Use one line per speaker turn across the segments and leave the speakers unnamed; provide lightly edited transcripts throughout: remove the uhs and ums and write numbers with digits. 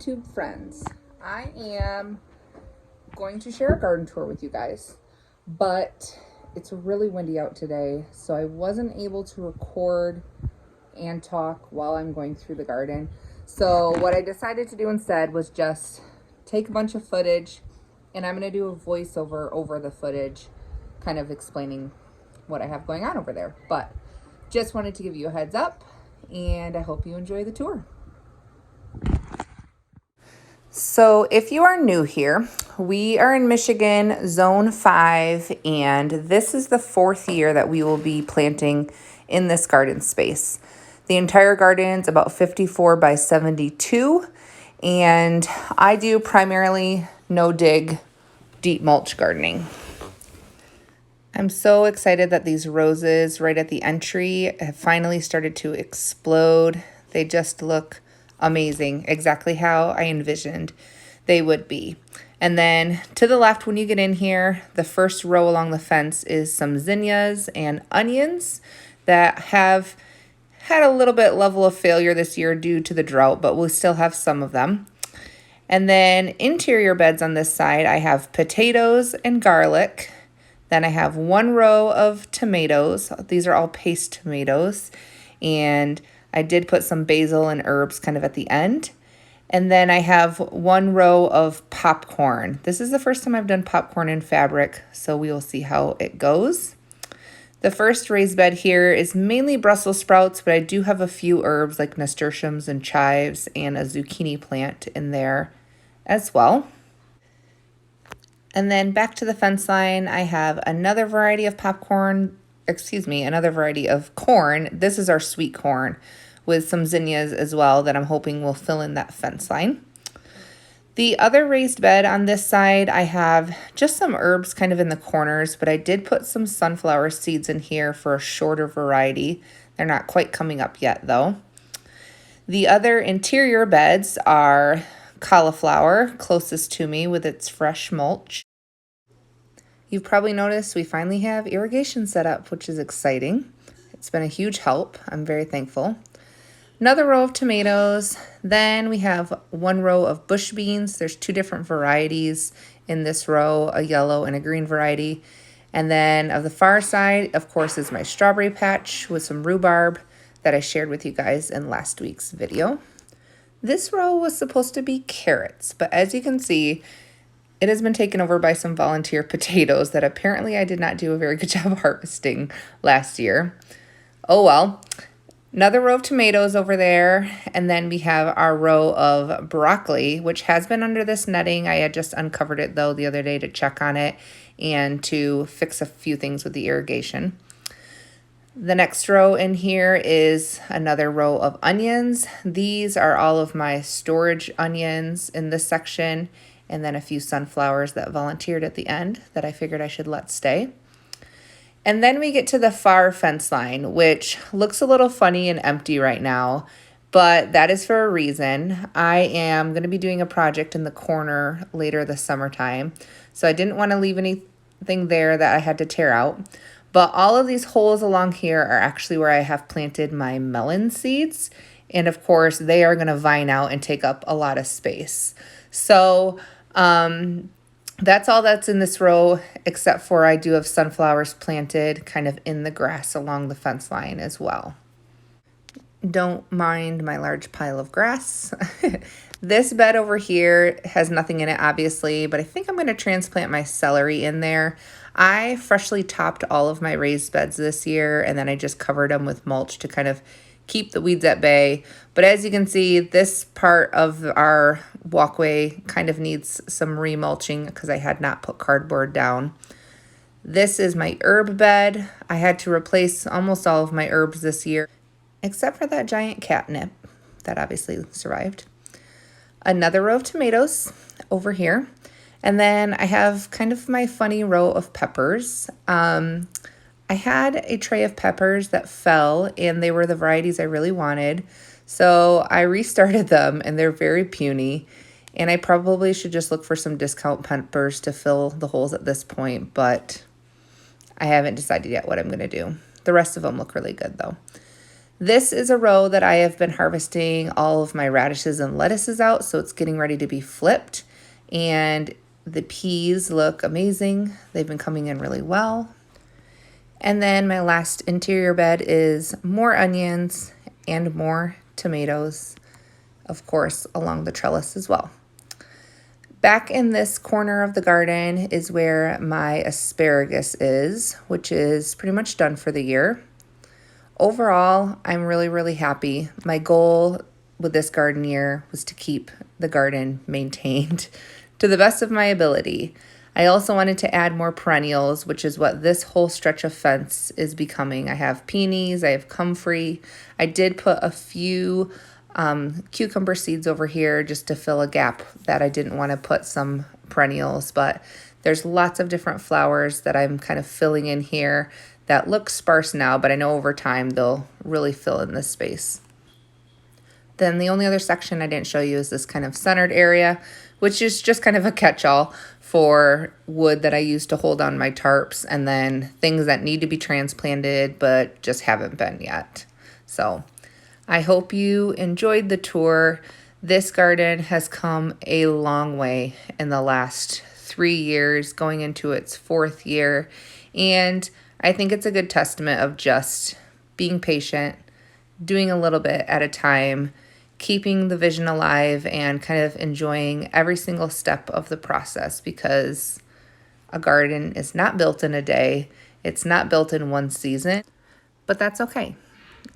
YouTube friends. I am going to share a garden tour with you guys, but it's really windy out today, so I wasn't able to record and talk while I'm going through the garden. So what I decided to do instead was just take a bunch of footage, and I'm going to do a voiceover over the footage, kind of explaining what I have going on over there. But just wanted to give you a heads up, and I hope you enjoy the tour. So if you are new here, we are in Michigan, Zone 5, and this is the 4th year that we will be planting in this garden space. The entire garden is about 54 by 72, and I do primarily no-dig, deep mulch gardening. I'm so excited that these roses right at the entry have finally started to explode. They just look amazing, exactly how I envisioned they would be. And then to the left, when you get in here, the first row along the fence is some zinnias and onions that have had a little bit level of failure this year due to the drought, but we'll still have some of them. And then interior beds on this side, I have potatoes and garlic. Then I have one row of tomatoes. These are all paste tomatoes, and I did put some basil and herbs kind of at the end. And then I have one row of popcorn. This is the first time I've done popcorn in fabric, so we will see how it goes. The first raised bed here is mainly Brussels sprouts, but I do have a few herbs like nasturtiums and chives and a zucchini plant in there as well. And then back to the fence line, I have another variety of another variety of corn. This is our sweet corn with some zinnias as well that I'm hoping will fill in that fence line. The other raised bed on this side, I have just some herbs kind of in the corners, but I did put some sunflower seeds in here for a shorter variety. They're not quite coming up yet though. The other interior beds are cauliflower, closest to me with its fresh mulch. You've probably noticed we finally have irrigation set up, which is exciting. It's been a huge help. I'm very thankful. Another row of tomatoes. Then we have one row of bush beans. There's 2 different varieties in this row, a yellow and a green variety. And then of the far side, of course, is my strawberry patch with some rhubarb that I shared with you guys in last week's video. This row was supposed to be carrots, but as you can see, it has been taken over by some volunteer potatoes that apparently I did not do a very good job harvesting last year. Oh well. Another row of tomatoes over there, and then we have our row of broccoli, which has been under this netting. I had just uncovered it though the other day to check on it and to fix a few things with the irrigation. The next row in here is another row of onions. These are all of my storage onions in this section, and then a few sunflowers that volunteered at the end that I figured I should let stay. And then we get to the far fence line, which looks a little funny and empty right now, but that is for a reason. I am going to be doing a project in the corner later this summertime, so I didn't want to leave anything there that I had to tear out. But all of these holes along here are actually where I have planted my melon seeds, and of course they are going to vine out and take up a lot of space. So that's all that's in this row, except for I do have sunflowers planted kind of in the grass along the fence line as well. Don't mind my large pile of grass. This bed over here has nothing in it, obviously, but I think I'm going to transplant my celery in there. I freshly topped all of my raised beds this year, and then I just covered them with mulch to kind of keep the weeds at bay. But as you can see, this part of our walkway kind of needs some remulching because I had not put cardboard down. This is my herb bed. I had to replace almost all of my herbs this year, except for that giant catnip that obviously survived. Another row of tomatoes over here. And then I have kind of my funny row of peppers. I had a tray of peppers that fell, and they were the varieties I really wanted. So I restarted them, and they're very puny. And I probably should just look for some discount peppers to fill the holes at this point, but I haven't decided yet what I'm going to do. The rest of them look really good, though. This is a row that I have been harvesting all of my radishes and lettuces out, so it's getting ready to be flipped. And the peas look amazing. They've been coming in really well. And then my last interior bed is more onions and more tomatoes, of course, along the trellis as well. Back in this corner of the garden is where my asparagus is, which is pretty much done for the year. Overall, I'm really, really happy. My goal with this garden year was to keep the garden maintained to the best of my ability. I also wanted to add more perennials, which is what this whole stretch of fence is becoming. I have peonies, I have comfrey. I did put a few cucumber seeds over here just to fill a gap that I didn't want to put some perennials, but there's lots of different flowers that I'm kind of filling in here that look sparse now, but I know over time they'll really fill in this space. Then the only other section I didn't show you is this kind of centered area, which is just kind of a catch-all for wood that I use to hold on my tarps, and then things that need to be transplanted but just haven't been yet. So I hope you enjoyed the tour. This garden has come a long way in the last 3 years, going into its 4th year, and I think it's a good testament of just being patient, doing a little bit at a time, keeping the vision alive, and kind of enjoying every single step of the process, because a garden is not built in a day. It's not built in one season, but that's okay.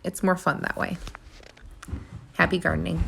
It's more fun that way. Happy gardening.